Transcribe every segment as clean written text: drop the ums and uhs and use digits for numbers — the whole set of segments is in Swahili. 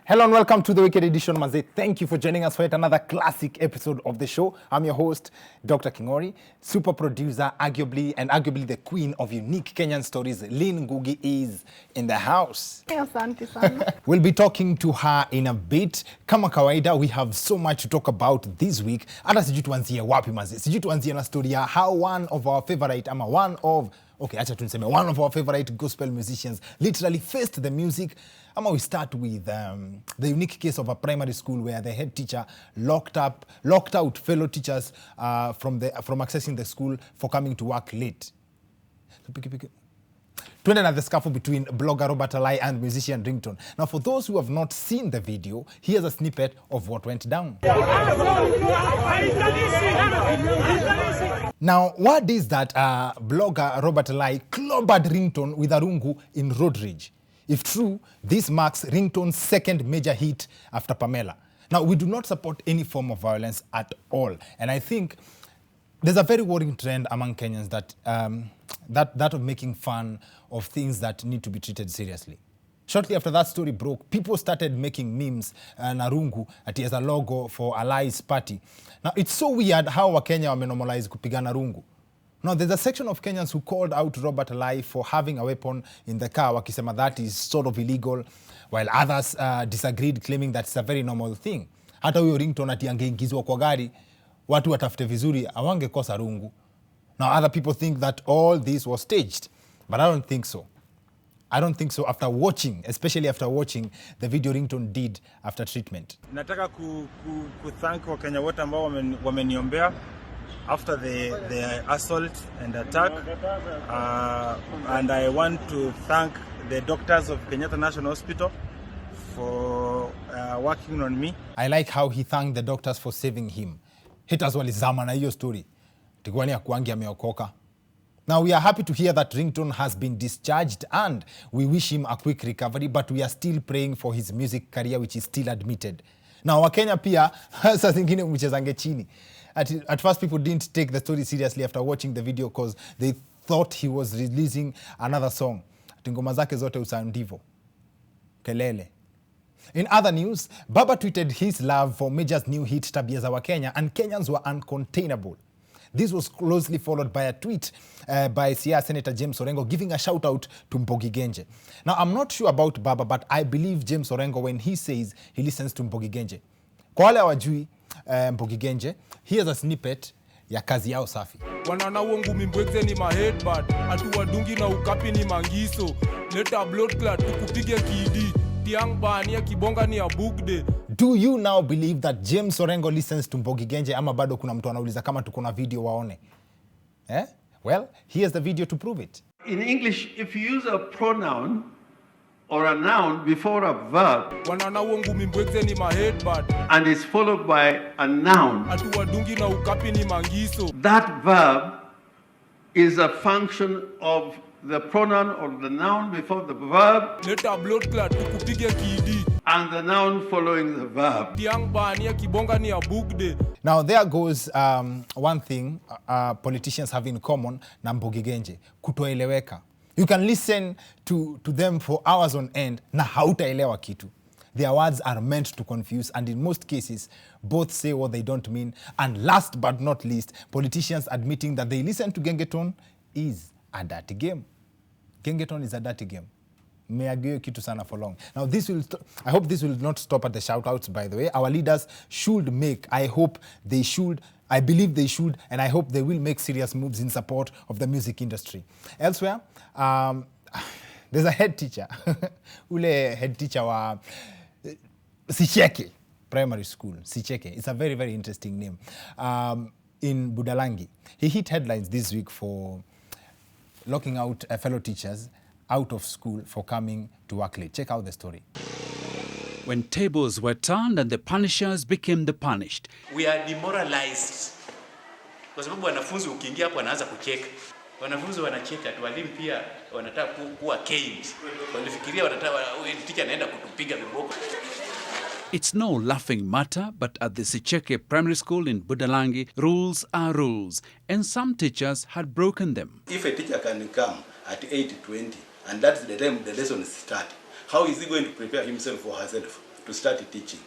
Hello and welcome to the Weekend Edition, Maze. Thank you for joining us for yet another classic episode of the show. I'm your host, Dr. Kingori, super producer, arguably the queen of unique Kenyan stories. Lynn Ngugi is in the house. Asante sana. We'll be talking to her in a bit. Kama kawaida, we have so much to talk about this week. Hata sijui tuanzie wapi, Maze. Sijui tuanzie na story ya how one of our favorite gospel musicians literally faced the music. We start with the unique case of a primary school where the head teacher locked out fellow teachers from accessing the school for coming to work late. Twende na the scuffle between blogger Robert Alai and musician Ringtone. Now, for those who have not seen the video, here's a snippet of what went down. Now, what is that blogger Robert Alai clobbered Ringtone with a rungu in road rage? If true, this marks Ringtone's second major hit after Pamela. Now, we do not support any form of violence at all. And I think there's a very worrying trend among Kenyans that of making fun of things that need to be treated seriously. Shortly after that story broke, people started making memes na rungu as a logo for Alai's party. Now, it's so weird how Wakenya wamenomalize kupigana rungu. Now, there's a section of Kenyans who called out Robert Alai for having a weapon in the car, wakisema that is sort of illegal, while others disagreed, claiming that it's a very normal thing. Hata huyo Ringtone ati angeingizwa kwa gari, watu watafute vizuri, awangekosa rungu. Now, other people think that all this was staged, but I don't think so. I don't think so especially after watching the video Ringtone did after treatment. Nataka thank Wakenya wote ambao wameniombea after the assault and attack, and I want to thank the doctors of Kenyatta National Hospital for working on me. I like how he thanked the doctors for saving him. Haters walizama na hiyo story. Tikuani akuangi ameokoka. Now, we are happy to hear that Ringtone has been discharged and we wish him a quick recovery, but we are still praying for his music career, which is still admitted. Now, Wakenya pia, saa zingine mchezange chini. At first, people didn't take the story seriously after watching the video because they thought he was releasing another song. Ngoma zake zote usandivo. Kelele. In other news, Baba tweeted his love for Major's new hit Tabia za Wakenya, and Kenyans were uncontainable. This was closely followed by a tweet by Siaya Senator James Orengo giving a shout out to Mbogi Genje. Now, I'm not sure about Baba, but I believe James Orengo when he says he listens to Mbogi Genje. Kwa wale hawajui Mbogi Genje, here's a snippet ya kazi yao safi. Wanana ngumi mbwekze ni maheadbad, atuwadungi na ukapi ni mangiso, leta blood clot tukupige kidi, tiang bania kibonga ni ya bugde. Do you now believe that James Orengo listens to Mbogi Genje ama bado kuna mtu anauliza kama tuko na video waone? Well, here's the video to prove it. In English, if you use a pronoun or a noun before a verb Wanana ngumi mbwekze ni maheadbad, and is followed by a noun, atuwadungi na ukapi ni mangiso. that verb is a function of the pronoun or the noun before the verb Leta blood clot tukupige kidi, and the noun following the verb. tiang bania kibonga ni ya bugde. Now, there goes one thing politicians have in common na Mbogi Genje, kutoeleweka. You can listen to them for hours on end na hautaelewa kitu. Their words are meant to confuse, and in most cases, both say what they don't mean. And last but not least, politicians admitting that they listen to Gengeton is a dirty game. Gengeton is a dirty game. Meagio kitu sana for long. Now, I hope this will not stop at the shout-outs, by the way. Our leaders should make, I believe they should, and I hope they will make serious moves in support of the music industry. Elsewhere, there's a head teacher. Ule head teacher wa Sicheke Primary School. Sicheke. It's a very, very interesting name. In Budalangi. He hit headlines this week for locking out fellow teachers out of school for coming to work late. Check out the story. When tables were turned and the punishers became the punished. We are demoralized. Kwa sababu wanafunzi ukiingia hapo wanaanza kucheka. Wanafunzi wanacheka, walimu pia wanataka kuwa caned. Wanafikiria wanataka teacher anaenda kutupiga viboko. It's no laughing matter, but at the Sicheke Primary School in Budalangi, rules are rules, and some teachers had broken them. If a teacher can come at 8:20 and that's the time the lesson starts, how is he going to prepare himself or herself to start teaching.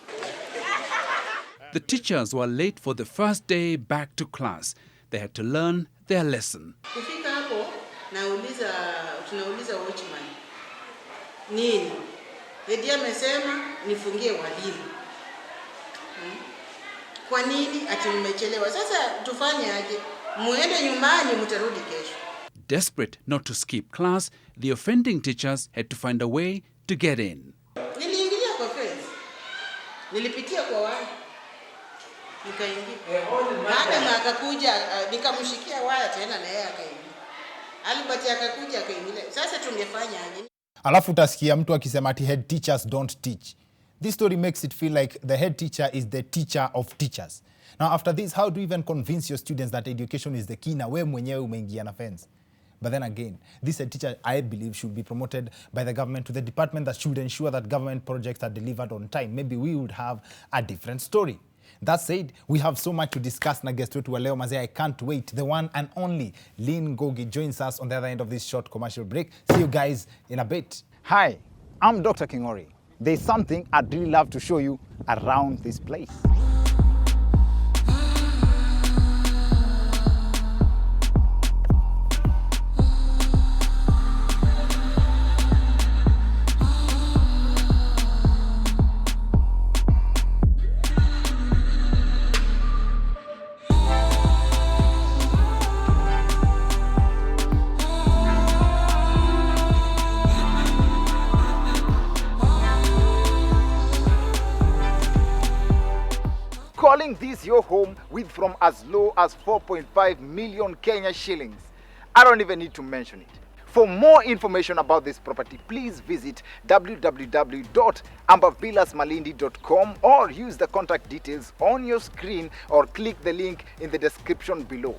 The teachers were late for the first day back to class. They had to learn their lesson. Kufika hapo tunauliza watchman. Nini? Hedi amesema nifungie walimu. Kwa nini ati mmechelewa? Sasa tufanye aje? Muende nyumbani mtarudi kesho. Desperate not to skip class, the offending teachers had to find a way to get in. Niliingilia kwa fence. Nilipitia kwa waya. Nikaingia. Baada akakuja nikamshikia waya tena na yeye akaingia. Albert akakuja akaingia. Sasa tungefanya aje? Alafu utasikia mtu akisema ati head teachers don't teach. This story makes it feel like the head teacher is the teacher of teachers. Now after this, how do you even convince your students that education is the key na wewe mwenyewe umeingia na fence? But then again, this head teacher, I believe, should be promoted by the government to the department that should ensure that government projects are delivered on time. Maybe we would have a different story. That said, we have so much to discuss na guest wetu wa leo mazee. I can't wait. The one and only Lynn Ngugi joins us on the other end of this short commercial break. See you guys in a bit. Hi, I'm Dr. Kingori. There's something I'd really love to show you around this place. Calling this your home with from as low as 4.5 million Kenya shillings. I don't even need to mention it. For more information about this property, please visit www.ambervillasmalindi.com or use the contact details on your screen or click the link in the description below.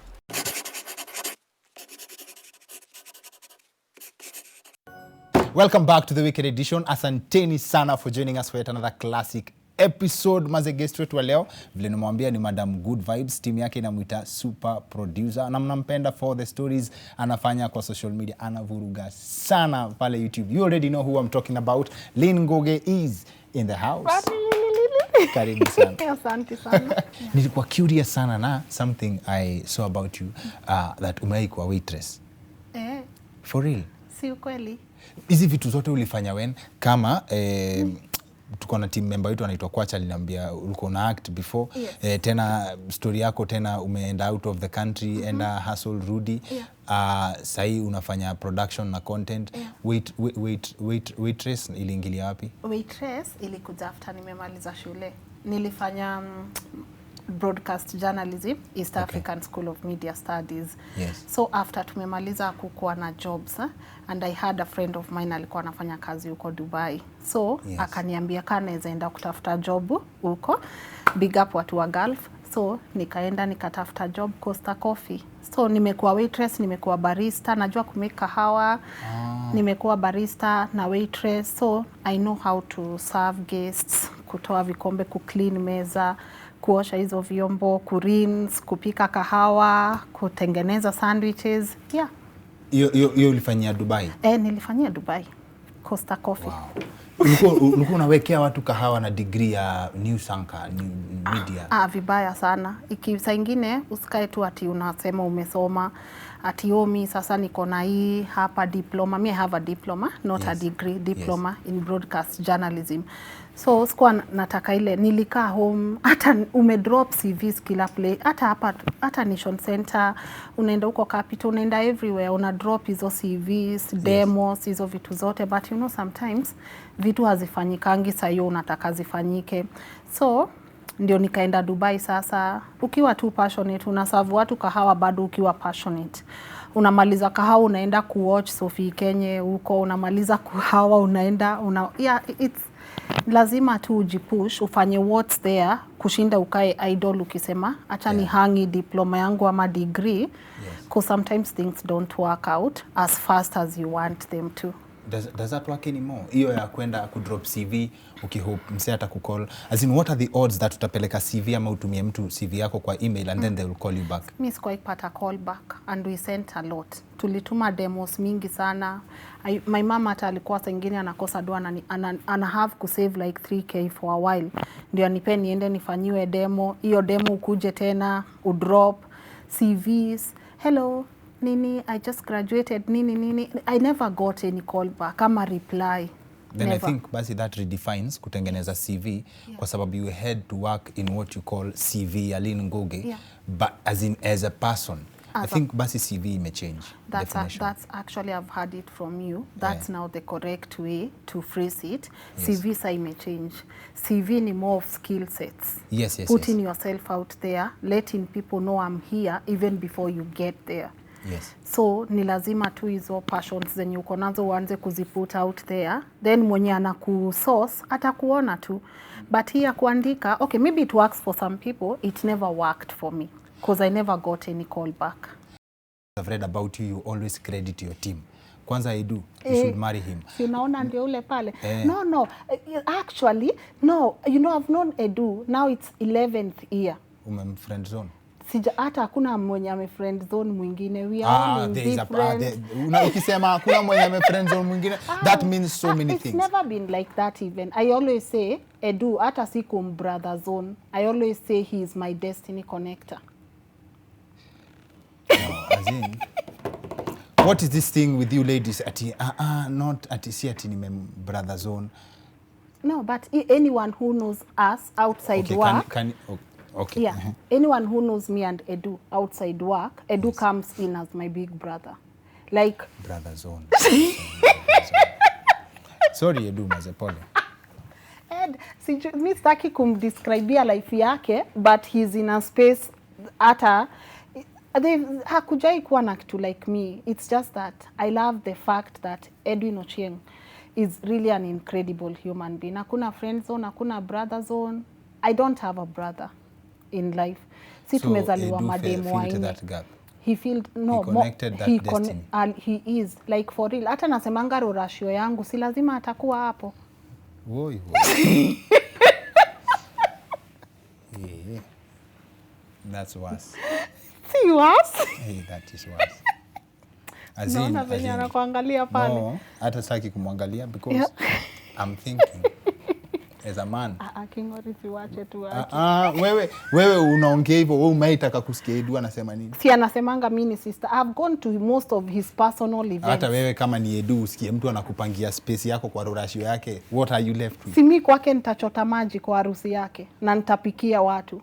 Welcome back to the Wicked Edition. Asanteni sana for joining us for yet another classic episode. Maze guest wetu wa leo vile nimwambia ni Madam Good Vibes, team yake inamuita super producer na mnampenda for the stories anafanya kwa social media, anavuruga sana pale YouTube. You already know who I'm talking about. Lynn Ngugi is in the house. Karibu sana. Asante sana. Nilikuwa curious sana na something I saw about you that umewahi kuwa waitress. For real? Si ukweli. Hizi vitu zote ulifanya when kama tuko na team member wetu anaitwa Kwacha aliniambia ulikuwa na act before. Yes. Tena story yako tena umeenda out of the country enda hustle rudi. Sahi unafanya production na content. Waitress iliingilia wapi? Waitress ilikuja after nimemaliza shule. Nilifanya broadcast journalism, East African School of Media Studies. Yes. So after tumemaliza kukuwa na jobs and I had a friend of mine alikuwa anafanya kazi huko Dubai. So yes, akaniambia kanaweza enda kutafuta job huko. Big up watu wa Gulf. So nikaenda nikatafuta job Costa Coffee. So nimekuwa waitress, nimekuwa barista, najua kumake kahawa. Nimekuwa barista na waitress. So I know how to serve guests, kutoa vikombe, kuclean meza, kuosha hizo vyombo, kurinse, kupika kahawa, kutengeneza sandwiches. Yeah. Hiyo ulifanyia Dubai? Nilifanyia Dubai. Costa Coffee. Wow. Ulikuwa unawekea watu kahawa na degree ya news anchor, media? Vibaya sana. Saa ingine usikae tu ati unasema umesoma ati yomi sasa niko na hii hapa diploma. Me I have a diploma, not a degree, diploma in broadcast journalism. So sikuwa nataka ile, nilikaa home, hata umedrop CVs kila play, hata Nation Center, unaenda huko Capital, unaenda everywhere, una drop hizo CVs, demos, hizo vitu zote, but you know sometimes vitu hazifanyikangi saa hiyo unataka zifanyike. So ndio nikaenda Dubai sasa. Ukiwa tu passionate, unaserve watu kahawa bado ukiwa passionate. Unamaliza kahawa unaenda kuwatch Sophie Kenye huko, unamaliza kahawa unaenda it's lazima tu ujipush, ufanye what's there, kushinda ukae idol ukisema acha ni hangi diploma yangu ama degree. Because sometimes things don't work out as fast as you want them to. does that work anymore? Hiyo ya kwenda kudrop CV ukihope msee atakucall. As in, what are the odds that utapeleka CV ama utumie mtu CV yako kwa email and then they will call you back? Mimi sikuipata call back and we sent a lot. Tulituma demos mingi sana. My mama hata alikuwa sengine anakosa doa na ana have to save like 3k for a while. Ndio anipe niende nifanyiwe demo. Hiyo demo ukuje tena udrop CVs. Hello, nini, I just graduated, nini. I never got any call back, kama reply. Then Never. I think basi that redefines kutengeneza CV kwa sababu you had to work in what you call CV ya Lynn Ngugi, but as a person. I think basi CV imechange definition. That's actually, I've heard it from you. That's now the correct way to phrase it. Yes. CV sa imechange. CV ni more of skill sets. Yes. Putting yourself out there, letting people know I'm here even before you get there. Yes. So ni lazima tu hizo passions zenye uko nazo uanze kuziput out there, then mwenye anakusource atakuona tu. But here kuandika, okay, maybe it works for some people, it never worked for me because I never got any call back. I've read about you, you always credit your team. Kwanza I do, you should marry him. Si unaona ndio ule pale. No, actually, no, you know, I've known Edu, now it's 11th year. Friend zone. Sija hata hakuna mwenye ame friend zone mwingine. We are all in different. Ukisema hakuna mwenye ame friend zone mwingine, that means so many it's things. It's never been like that even. I always say, Edu, hata siku brother zone. I always say he is my destiny connector. No, as in, what is this thing with you ladies? Ati, not ati si ati nime brother zone. No, but anyone who knows us outside work. Okay. Yeah. Anyone who knows me and Edu outside work, Edu comes in as my big brother. Like brother zone. Sorry Edu mazepole. Ed, mi sitaki kumdescribea life yake, but he's in a space hata hakujai kuwa na kitu like me. It's just that I love the fact that Edwin Ochieng is really an incredible human being. Hakuna friend zone, hakuna brother zone. I don't have a brother in life. Si tumezaliwa mademo waini. He felt no, he connected that destiny. He is like for real. Hata nasemanga rorashio yangu si lazima atakuwa hapo. Woi. Yeah. That's worse. Si worse? Hey, that is worse. Naona venye anakuangalia pale. No, hata sitaki kumwangalia because I'm thinking as a man. Kingori siwache tu wache. Wewe unaongea hivyo, wewe umeitaka kusikia Edu anasema nini? Si anasemanga mimi sister. I've gone to most of his personal events. Hata wewe kama ni Edu usikie mtu anakupangia space yako kwa rorashio yake, what are you left with? Si mimi kwake nitachota maji kwa harusi yake na nitapikia watu.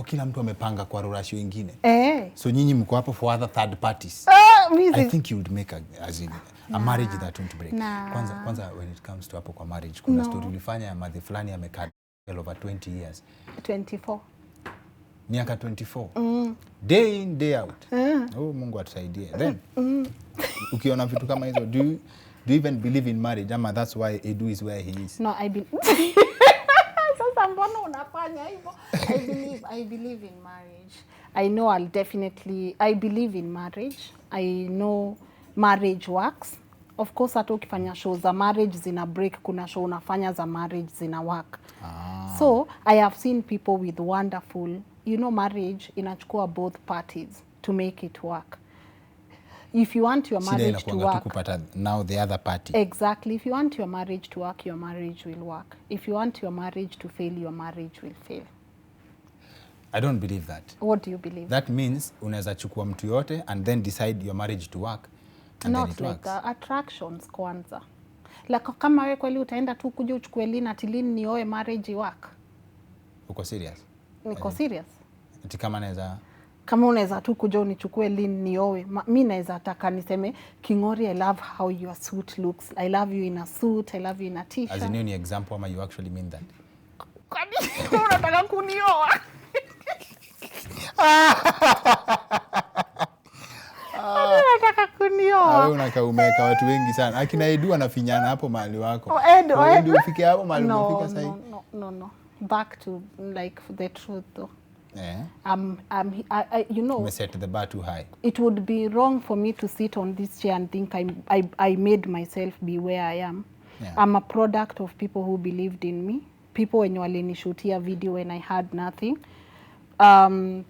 Kila mtu amepanga kwa rorashio ingine. So nyinyi mko hapo for other third parties. I think you would make a marriage that won't break. Kwanza when it comes to hapo kwa marriage, kuna story ulifanya ya madhi fulani amekaa over 20 years. 24. Miaka 24. Day in, day out. Mungu atusaidie. Then, ukiona vitu kama hizo, do you even believe in marriage? Ama that's why Edu is where he is. No, I believe. Sasa mbona unafanya hivyo? I believe in marriage. I know I believe in marriage. I know marriage works. Of course, hata ukifanya show za marriage zina break, kuna show unafanya za marriage zina work. So, I have seen people with wonderful, marriage inachukua both parties to make it work. If you want your marriage to work, now the other party. Exactly. If you want your marriage to work, your marriage will work. If you want your marriage to fail, your marriage will fail. I don't believe that. What do you believe? That means unaweza chukua mtu yote and then decide your marriage to work. And not then it like works. that. Attractions kwanza. Like kama wewe kweli utaenda tu kuja uchukue Lynn ati Lynn nioe marriage work. Uko serious? Niko serious. Ati kama unaweza tu kuja unichukue Lynn nioe. Mimi naweza taka niseme Kingori, I love how your suit looks. I love you in a suit. I love you in a t-shirt. As in any example, ama you actually mean that? Kwani unataka kunioa? Unataka kunioa? Wewe unakaa umeka watu wengi sana. Akina Edu anafinyana hapo mahali wako. Edu ufike hapo mahali umefika sasa. No. Back to like the truth though. You know, set the bar too high. it would be wrong for me to sit on this chair and think I made myself be where I am. Yeah. I'm a product of people who believed in me, people wenye walinishutia video when I had nothing.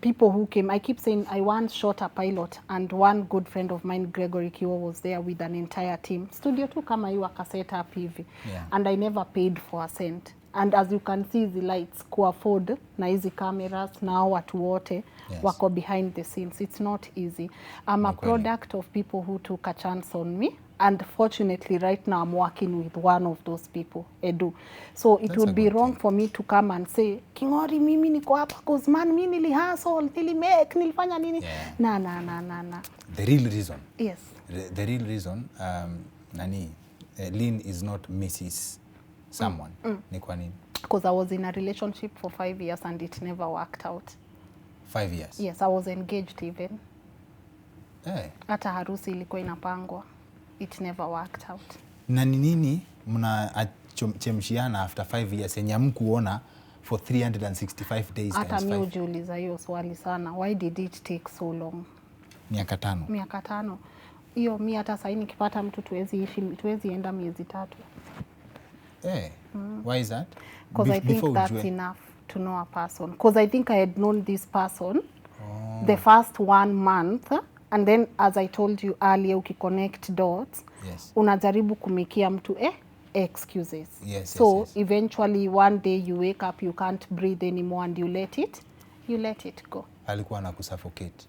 People who came, I keep saying I once shot a pilot and one good friend of mine, Gregory Kiwa, was there with an entire team. Studio tu kama hiyo akaset up hivi. Yeah. And I never paid for a cent. And as you can see, the lights ku-afford na hizi cameras na watu wote wako behind the scenes. It's not easy. I'm a product of people who took a chance on me. And fortunately, right now, I'm working with one of those people, Edu. So it would be wrong for me to come and say, Kingori, mimi niko hapa, cause man, mimi nilihustle, nilimake, nilifanya nini. Na. The real reason. Yes. The real reason, Lynn is not Mrs. someone. Ni kwa nini? Because I was in a relationship for 5 years and it never worked out. 5 years? Yes, I was engaged even. Hey. Hata harusi ilikuwa inapangwa. It never worked out. Na ni nini mna chemshiana after 5 years yenye hamkuona for 365 days? Hata mimi hujiuliza hiyo swali sana. Why did it take so long? Miaka 5. Miaka 5. Hiyo mimi hata sasa nikipata mtu tuwezi enda miezi 3. Eh. Why is that? Because I think that's enough to know a person. Because I think I had known this person the first 1 month. And then, as I told you earlier, ukiconnect dots, unajaribu kumikia mtu excuses. So eventually, one day you wake up, you can't breathe anymore, and you let it go. Alikuwa anakusuffocate.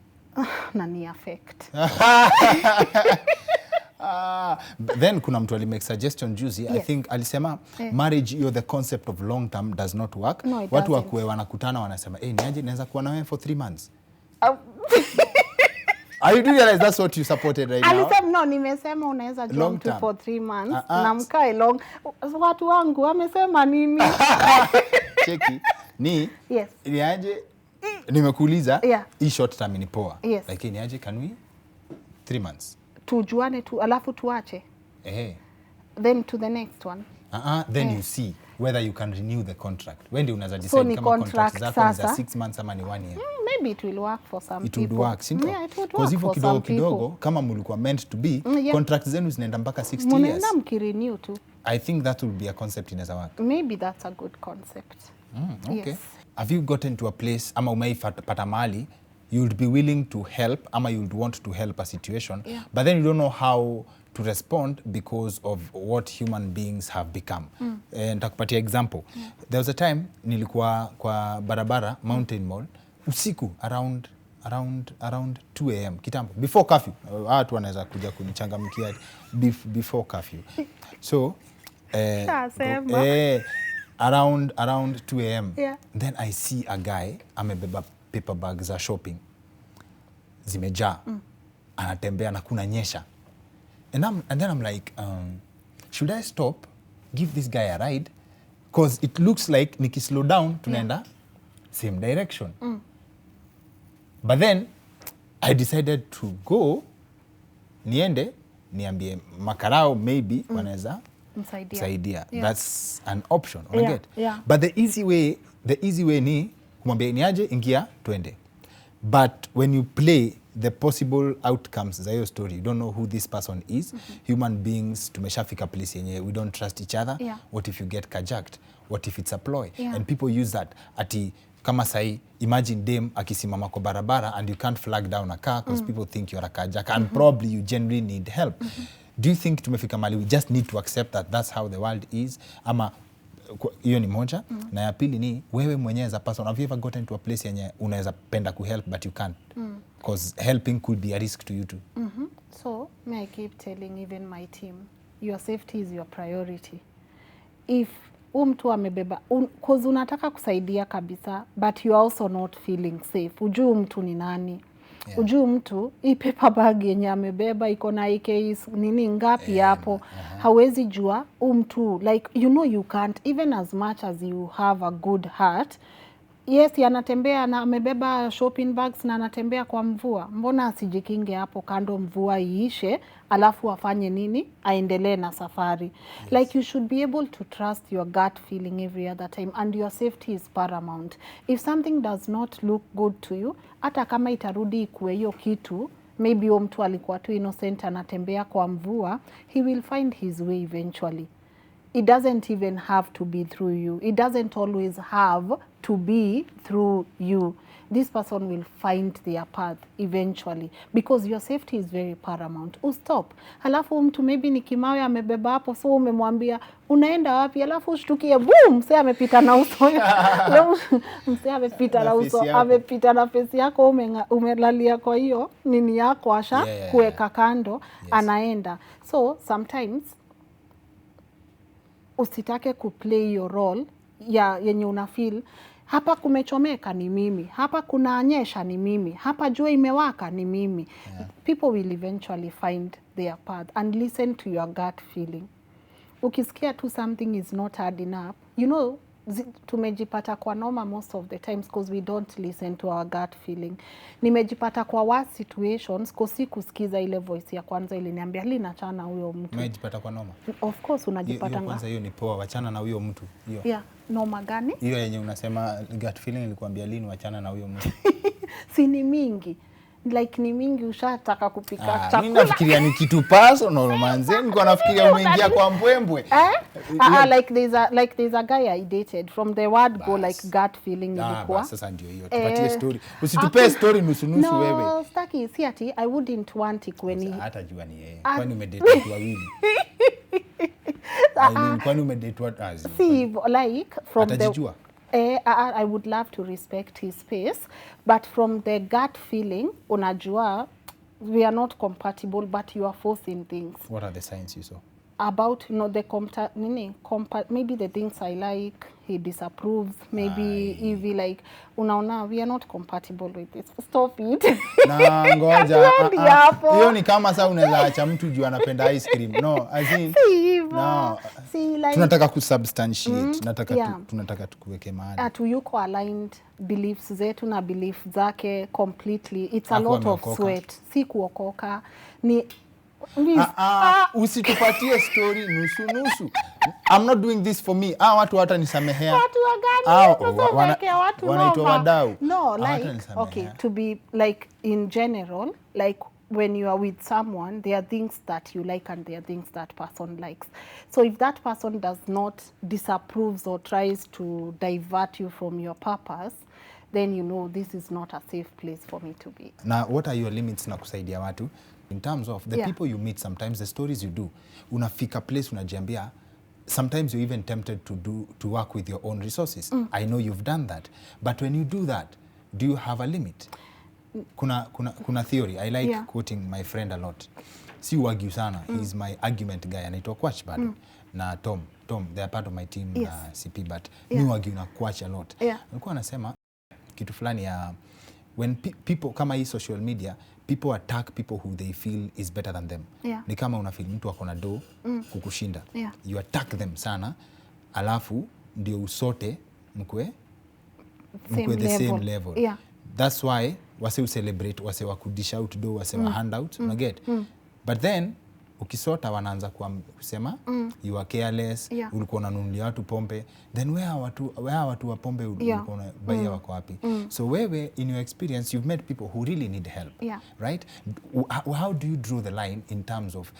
Na ni affect. Then kuna mtu alimake suggestion juzi. I think alisema marriage, the concept of long term does not work. No, watu wakuwe wanakutana wanasema, niaje naweza kuwa na wewe for 3 months. Are you do realize that's what you supported right now? Alisema no, nimesema unaweza join tu for 3 months. Na mkae long. Watu wangu wamesema nini? Cheki. Yes. Niaje nimekuuliza hii short term ni poa. Like niaje can we 3 months? Tujuane tu alafu tuache. Then to the next one. Then you see whether you can renew the contract. When do unaweza decide kama contract zako ni za 6 months ama ni 1 year? Maybe it will work for some people. It would work, sindio? Yeah, it would work Because for kidogo some people. kidogo kama mulikuwa meant to be, contract zenu zinaenda mpaka 60 years. Munaenda mkirenew tu. I think that will be a concept inaweza work. Maybe that's a good concept. Okay. Yes. Have you gotten to a place ama umeipata mahali you would be willing to help ama you would want to help a situation, but then you don't know how to respond because of what human beings have become. Nitakupatia example. There was a time nilikuwa kwa barabara Mountain Mall usiku around 2 am kitambo, before curfew. Watu wanaweza kuja kunichangamkia before curfew. So around 2 am then I see a guy amebeba paper bag za shopping zimejaa, anatembea na kuna nyesha. And then I'm like, should I stop, give this guy a ride? Because it looks like niki slow down, tunaenda same direction. But then I decided to go, niende, niambie makarao maybe wanaweza msaidia. That's an option. But the easy way ni kumwambia niaje, ingia twende. But when you play the possible outcomes za hiyo story, you don't know who this person is. Human beings tumeshafika place yenye we don't trust each other. What if you get carjacked? What if it's a ploy? And people use that ati kama sahi, imagine dem akisimama kwa barabara and you can't flag down a car because people think you're a carjacker and probably you genuinely need help. Do you think tumefika mali we just need to accept that that's how the world is? Ama hiyo ni moja. Na ya pili ni wewe mwenyewe as a person, have you ever gotten to a place yenye unaweza penda kuhelp but you can't? Because helping could be a risk to you too. So may I keep telling even my team, your safety is your priority. If mtu amebeba cause unataka kusaidia kabisa but you are also not feeling safe. Ujui mtu ni nani? Ujui mtu hii paper bag yenye amebeba iko na IKs nini ngapi hapo? Hawezi jua mtu, like you know you can't, even as much as you have a good heart, Yes, anatembea na amebeba shopping bags na anatembea kwa mvua. Mbona asijikinge hapo kando mvua iishe, alafu afanye nini? Aendelee na safari. Yes. Like you should be able to trust your gut feeling every other time, and your safety is paramount. If something does not look good to you, hata kama itarudi ikuwe hiyo kitu, maybe huyo mtu alikuwa tu innocent anatembea kwa mvua, he will find his way eventually. It doesn't even have to be through you. It doesn't always have to be through you. This person will find their path eventually, because your safety is very paramount. Stop. Halafu mtu maybe ni kimawe amebeba hapo, so umemwambia unaenda wapi, halafu ushtukie boom, msee amepita na uso. Msee amepita na uso, amepita na face yako, umelalia kwa hiyo nini yako asha kuweka kando. Yes. Anaenda. So sometimes usitake kuplay your role ya yenye unafeel hapa kumechomeka ni mimi, hapa kunaanyesha ni mimi, hapa jua imewaka ni mimi. Yeah. People will eventually find their path and listen to your gut feeling. Ukisikia tu something is not hard enough, you know, tumejipata kwa noma most of the times because we don't listen to our gut feeling. Nimejipata kwa worst situations because kusikiza ile voice ya kwanza iliniambia linachana huyo mtu. Umejipata kwa noma? Of course unajipata nga. Kwanza hiyo ni poa, wachana na huyo mtu. Hiyo. Yeah, noma gani? Hiyo yenye unasema gut feeling ilikuambia lini wachana na huyo mtu. Si ni mingi. Like ni mingi ushataka kupika chakula. Mimi nafikiria ni kitu personal manze. Niko nafikiria umeingia kwa mbwembwe. Like there's a guy I dated from the word go like gut feeling ilikuwa. Sasa ndio hiyo. Tupatie story. Usitupe story nusu wewe. No, staki si ati I wouldn't want it when hata jua ni yeye. Kwani umedate watu wawili? Kwani umedate watu azi? See like from atajijua. I would love to respect his space, but from the gut feeling, unajua, we are not compatible, but you are forcing things. What are the signs you saw? About, you know, maybe the things I like, he disapproves, maybe if like, unaona, we are not compatible with this. Stop it. Na ngoja, hiyo ni kama sasa unaweza acha mtu juu anapenda ice cream. No, as in, no. See, like, tunataka kusubstantiate, tunataka tukuweke mahali. Tuyuko aligned beliefs zetu na beliefs zake completely. It's a lot of sweat. Si kuokoka. Ni usitupatie story nusu. I'm not doing this for me. Watu hata nisamehea. Watu wagani? Wanaitwa wadau. No, like, okay, to be like in general, like when you are with someone, there are things that you like and there are things that person likes. So if that person does not disapproves or tries to divert you from your purpose, then you know this is not a safe place for me to be. Now, what are your limits na kusaidia watu? In terms of the people you meet, sometimes the stories you do, unafika place unajiambia, sometimes you're even tempted to work with your own resources. I know you've done that. But when you do that, do you have a limit? Kuna theory. I like quoting my friend a lot. Si wagyu sana. He's my argument guy. Anaitwa Kwach bado. Na Tom, they are part of my team CP, but mi wagyu na Kwach a lot. Alikuwa anasema kitu fulani ya when people kama hii social media, people attack people who they feel is better than them. Ni kama unafeel mtu ako na do kukushinda. You attack them sana, alafu ndio usote mkwe the same level. That's why wase celebrate, wase wakudish out do, wase wa handout, unaget. But then ukisota wanaanza kusema you are careless, ulikuwa unanunulia watu pombe, then where watu wa pombe ulikuwa unabaia wako wapi? So wewe in your experience you've met people who really need help, right? How do you draw the line in terms of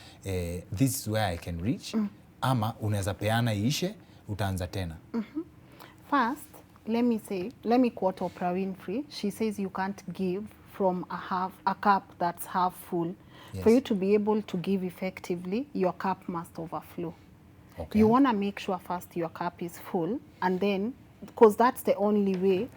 this is where I can reach, ama unaweza peana iishe utaanza tena? First, let me quote Oprah Winfrey. She says you can't give from a cup that's half full. For you to be able to give effectively, your cup must overflow. Okay. You want to make sure first your cup is full, and then, because that's the only way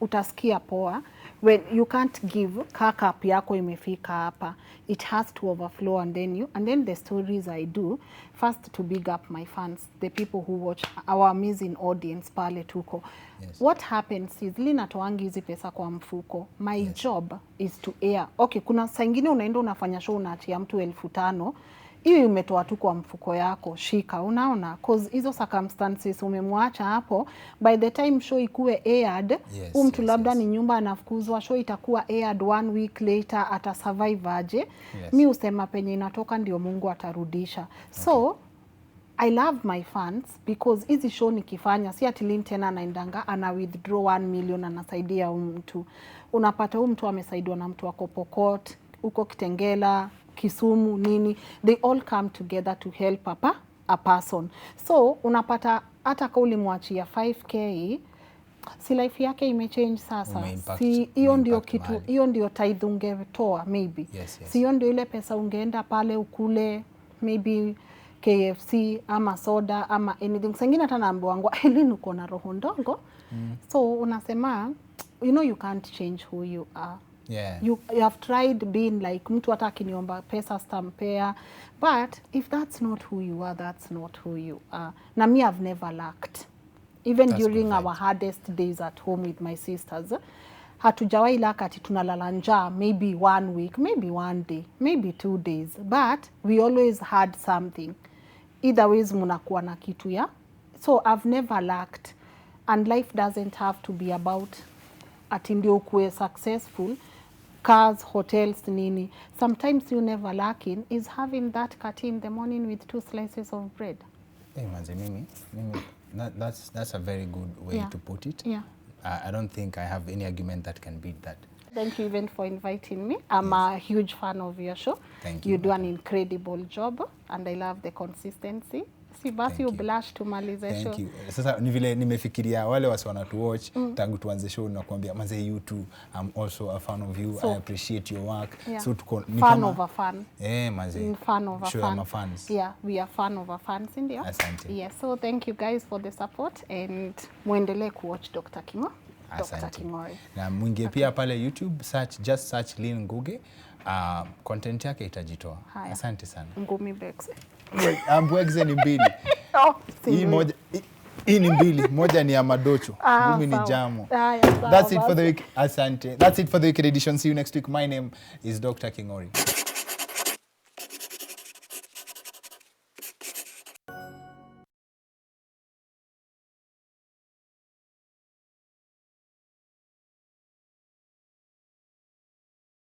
utaskia poa. When you can't give cup yako imefika hapa, it has to overflow, and then the stories I do, first to big up my fans, the people who watch, our amazing audience pale tuko. What happens is linatoangi hizi pesa kwa mfuko. My job is to air. Okay, kuna saa ingine unaenda unafanya show unaachia mtu 5,000, hiyo umetoa tu kwa mfuko yako, shika, unaona, cause hizo circumstances umemwacha hapo, by the time show ikue aired, mtu labda ni nyumba anafukuzwa, show itakuwa aired 1 week later, ata survive aje? Mi usema penye inatoka ndio Mungu atarudisha. So I love my fans because hizi show nikifanya si ati Lynn tena anaendanga ana withdraw 1 million anasaidia mtu. Unapata mtu amesaidiwa na mtu wako Pokot, uko Kitengela, Kisumu, nini, they all come together to help a person. So unapata hata kauli mwachia 5k, si life yake imechange sasa. Si hiyo ndio kitu, hiyo ndio tithe ungetoa maybe. Si hiyo ndio ile pesa ungeenda pale ukule maybe KFC ama soda ama anything. Sengine hata naambiwa wangu Lynn uko na roho ndogo. So unasema you know you can't change who you are. You have tried being like mtu hata akiniomba pesa stampea, but if that's not who you are, that's not who you are. Na me I've never lacked. Even during our hardest days at home with my sisters, hatujawahi laka ati tunalala njaa maybe 1 week, maybe 1 day, maybe 2 days, but we always had something. Either ways munakuwa na kitu ya. So I've never lacked, and life doesn't have to be about ati ndio kuwe successful, cars, hotels, nini. Sometimes you never lacking is having that kati in the morning with 2 slices of bread. Hey, manze, mimi that's a very good way to put it. I don't think I have any argument that can beat that. Thank you even for inviting me. I'm a huge fan of your show. Thank you. You do an incredible job and I love the consistency. Si basi you blush tumalize show. Thank you. Sasa ni vile nimefikiria wale wasi wanatu watch tangu tuanze show na kuambia manze you too, I'm also a fan of you. So, I appreciate your work. So tuko ni fan kama of a fan. Manze. Fan of a show fan. My fans. Yeah, we are fan of a fans ndio. Asante. Yeah, so thank you guys for the support and muendelee kuwatch Dr. Kingo. Dr. Kingori. Na mwingie pia pale YouTube, just search Lynn Ngugi. Content yake itajitoa. Asante sana. Ngumi Bexe. Ambwexe ni mbili. Hii ni mbili, moja ni ya Madocho, ngumi ni Jamo. That's it for the week. Asante. That's it for the week edition. See you next week. My name is Dr. Kingori.